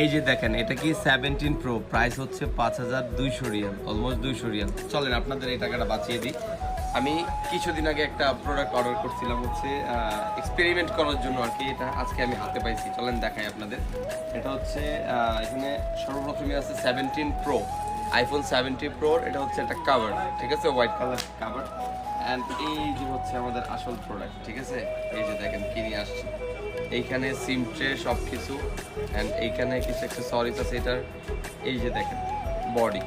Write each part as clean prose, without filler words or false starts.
এই যে দেখেন এটা কি 17 প্রো, প্রাইস হচ্ছে 5200 রিয়াল, অলমোস্ট 200 রিয়াল। চলেন আপনাদের এই টাকাটা বাঁচিয়ে দিই। আমি কিছুদিন আগে একটা প্রোডাক্ট অর্ডার করছিলাম হচ্ছে এক্সপেরিমেন্ট করার জন্য আর কি, এটা আজকে আমি হাতে পাইছি। চলেন দেখাই আপনাদের। এটা হচ্ছে এখানে সর্বপ্রথমে আছে 17 প্রো, আইফোন 17 প্রোর এটা হচ্ছে একটা কাভার, ঠিক আছে, হোয়াইট কালার কাভার। অ্যান্ড এই যে হচ্ছে আমাদের আসল প্রোডাক্ট, ঠিক আছে। এই যে দেখেন কি নিয়ে আসছি, এইখানে সিম ট্রে সব কিছু, অ্যান্ড এইখানে কিছু অ্যাক্সেসরিজ আছে এটার। এই যে দেখেন বডি,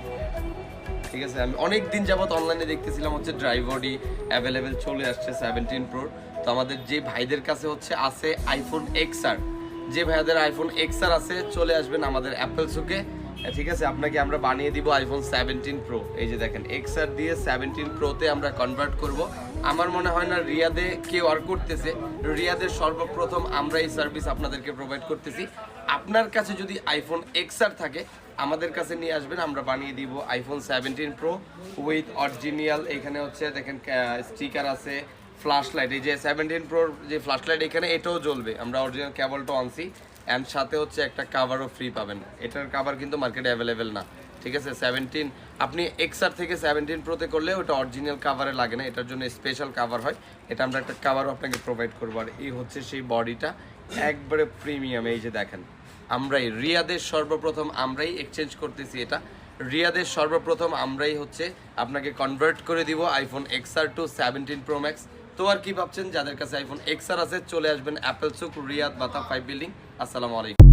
ঠিক আছে। আমি অনেক দিন যাবত অনলাইনে দেখতেছিলাম হচ্ছে ড্রাই বডি অ্যাভেলেবেল চলে আসছে 17 প্রোর। তো আমাদের যে ভাইদের কাছে হচ্ছে আছে আইফোন এক্সআর, যে ভাইদের আইফোন এক্সআর আছে চলে আসবেন আমাদের অ্যাপেল সুকে, ঠিক আছে। আপনাকে আমরা বানিয়ে দিব আইফোন 17 প্রো। এই যে দেখেন এক্সআর দিয়ে 17 প্রোতে আমরা কনভার্ট করব। আমার মনে হয় না রিয়াদে কেউ আর করতেছে, রিয়াদের সর্বপ্রথম আমরা এই সার্ভিস আপনাদেরকে প্রোভাইড করতেছি। আপনার কাছে যদি আইফোন এক্সআর থাকে আমাদের কাছে নিয়ে আসবেন, আমরা বানিয়ে দিব আইফোন 17 প্রো উইথ অরিজিনাল। এখানে হচ্ছে দেখেন স্টিকার আছে, ফ্ল্যাশ লাইট, এই যে 17 প্রোর যে ফ্ল্যাশ লাইট এখানে এটাও জ্বলবে, আমরা অরিজিনাল কেবলটাও আনছি। অ্যান্ড সাথে হচ্ছে একটা কাভারও ফ্রি পাবেন। এটার কাভার কিন্তু মার্কেটে অ্যাভেলেবেল না, ঠিক আছে। 17 আপনি এক্সআর থেকে 17 প্রোতে করলে ওটা অরিজিনাল কাভারে লাগে না, এটার জন্য স্পেশাল কাভার হয়। এটা আমরা একটা কাভারও আপনাকে প্রোভাইড করবো। আর এই হচ্ছে সেই বডিটা একবারে প্রিমিয়াম। এই যে দেখেন আমরাই রিয়াদের সর্বপ্রথম আমরাই এক্সচেঞ্জ করতেছি এটা, রিয়াদের সর্বপ্রথম আমরাই হচ্ছে আপনাকে কনভার্ট করে দিব iPhone XR to 17 pro max. তো আর কি ভাবছেন, যাদের কাছে আইফোন এক্সআর আছে চলে আসবেন অ্যাপেল সুক, রিয়াদ, বাতা 5 বিল্ডিং। আসসালামু আলাইকুম।